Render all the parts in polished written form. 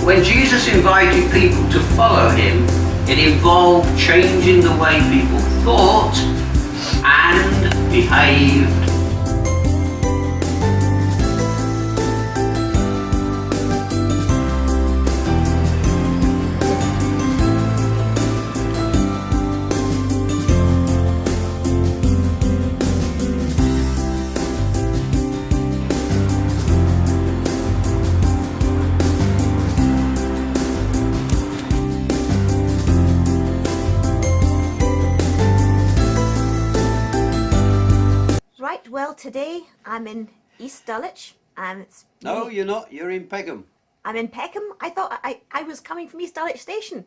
When Jesus invited people to follow him, it involved changing the way people thought and behaved. Right, well, today I'm in East Dulwich and it's... No, you're not. You're in Peckham. I'm in Peckham? I thought I was coming from East Dulwich Station.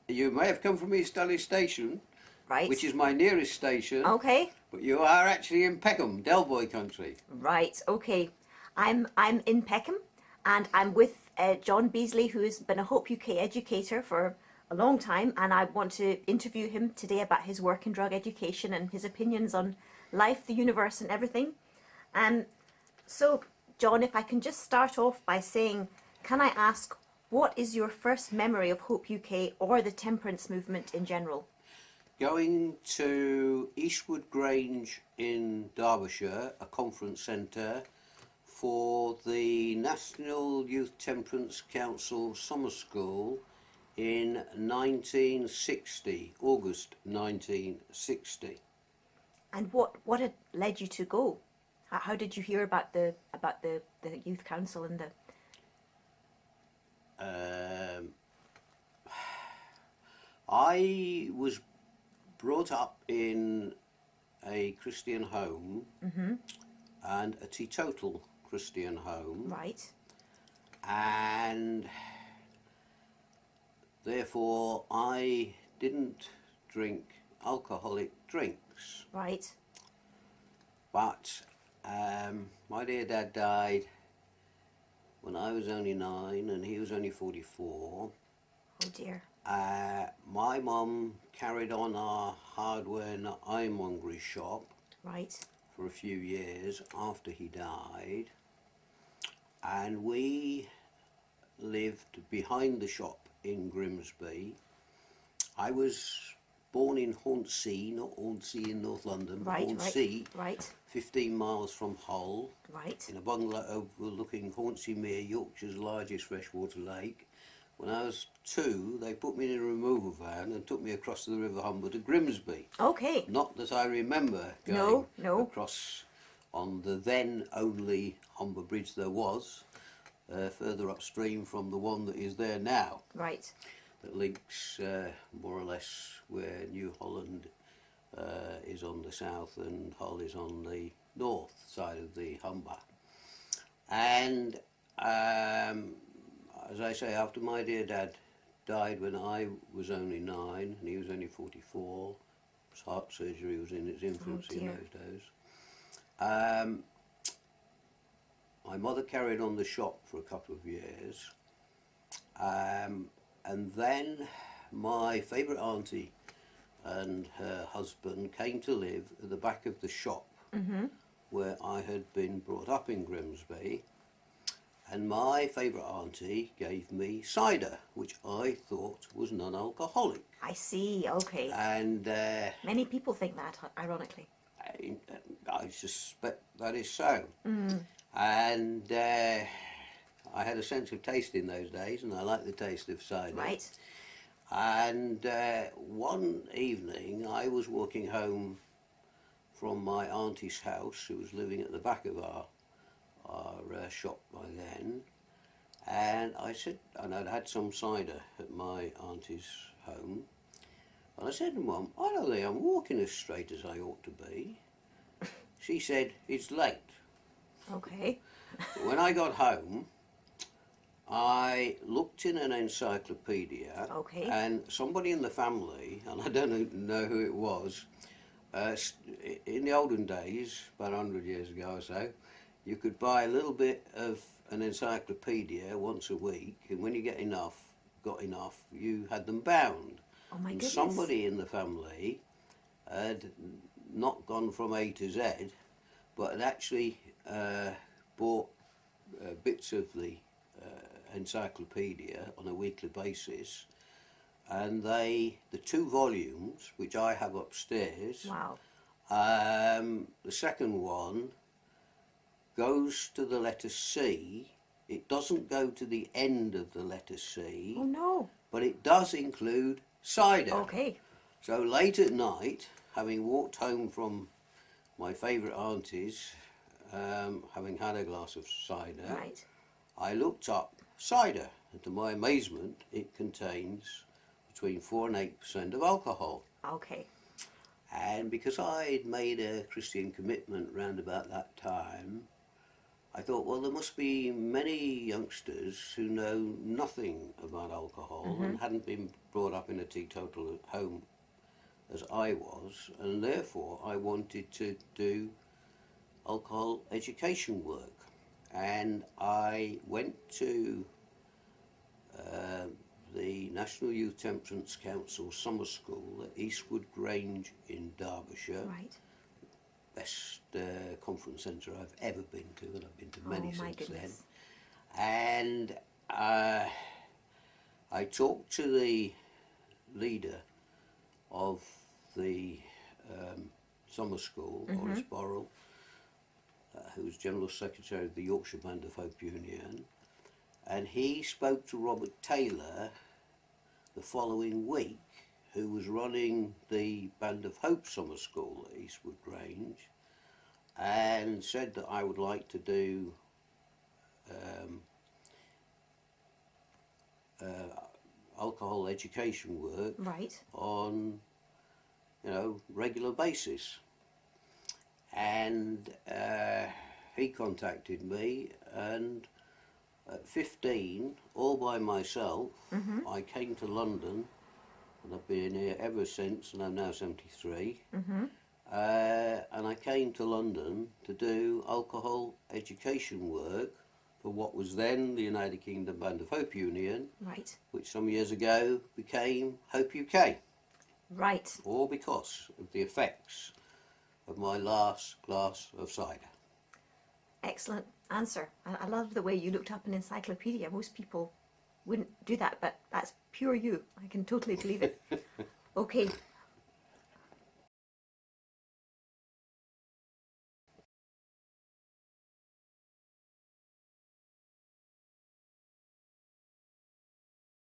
You may have come from East Dulwich Station, Right. which is my nearest station. Okay. But you are actually in Peckham, Delboy country. Right, okay. I'm in Peckham and I'm with John Beasley, who's been a Hope UK educator for a long time, and I want to interview him today about his work in drug education and his opinions on life, the universe and everything. So, John, if I can just start off by saying, can I ask, what is your first memory of Hope UK or the temperance movement in general? Going to Eastwood Grange in Derbyshire, a conference centre for the National Youth Temperance Council Summer School in 1960, August 1960. And what had led you to go? How did you hear about the youth council and the... I was brought up in a Christian home and a teetotal Christian home. Right. And therefore I didn't drink alcoholic drinks. Right. But my dear dad died when I was only 9 and he was only 44. Oh dear. My mum carried on our hardware and ironmongery shop Right. for a few years after he died, and we lived behind the shop in Grimsby. I was born in Hornsey, not Hornsey in North London, but Right, Hornsey, right. 15 miles from Hull, Right. in a bungalow overlooking Hornsey Mere, Yorkshire's largest freshwater lake. When I was 2, they put me in a removal van and took me across the River Humber to Grimsby. Okay. Not that I remember going No. across on the then only Humber Bridge there was, further upstream from the one that is there now, Right. that links more or less where New Holland is on the south and Hull is on the north side of the Humber. And as I say, after my dear dad died when I was only 9 and he was only 44, his heart surgery was in its infancy in those days. My mother carried on the shop for a couple of years, and then my favourite auntie and her husband came to live at the back of the shop where I had been brought up in Grimsby. And my favourite auntie gave me cider, which I thought was non-alcoholic. I see. Okay. And Many people think that, ironically. I suspect that is so. And I had a sense of taste in those days, and I liked the taste of cider. Right. And one evening I was walking home from my auntie's house, who was living at the back of our shop by then, and I said, and I'd had some cider at my auntie's home, and I said to Mum, I don't think I'm walking as straight as I ought to be. She said, it's late. Okay. When I got home, I looked in an encyclopedia, Okay. and somebody in the family, and I don't know who it was, in the olden days, about 100 years ago or so, you could buy a little bit of an encyclopedia once a week, and when you got enough, you had them bound. Oh my And goodness. somebody in the family had not gone from A to Z, but had actually bought bits of the encyclopedia on a weekly basis, and the 2 volumes which I have upstairs, Wow. the second one goes to the letter C. It doesn't go to the end of the letter C, Oh no. but it does include cider. Okay. So late at night, having walked home from my favourite auntie's, having had a glass of cider, Right. I looked up cider, and to my amazement, it contains between 4 and 8% of alcohol. Okay. And because I'd made a Christian commitment round about that time, I thought, well, there must be many youngsters who know nothing about alcohol and hadn't been brought up in a teetotal home as I was, and therefore I wanted to do alcohol education work. And I went to the National Youth Temperance Council summer school at Eastwood Grange in Derbyshire. Right. Best conference centre I've ever been to, and I've been to many Oh my since goodness. then. And I talked to the leader of the summer school, Horace Borrell, who was General Secretary of the Yorkshire Band of Hope Union, and he spoke to Robert Taylor the following week, who was running the Band of Hope Summer School at Eastwood Grange, and said that I would like to do alcohol education work Right. on, regular basis. And he contacted me, and at 15, all by myself, I came to London, and I've been here ever since, and I'm now 73. And I came to London to do alcohol education work for what was then the United Kingdom Band of Hope Union, Right. which some years ago became Hope UK, Right. all because of the effects of my last glass of cider. Excellent answer. I love the way you looked up an encyclopedia. Most people wouldn't do that, but that's pure you. I can totally believe it. Okay.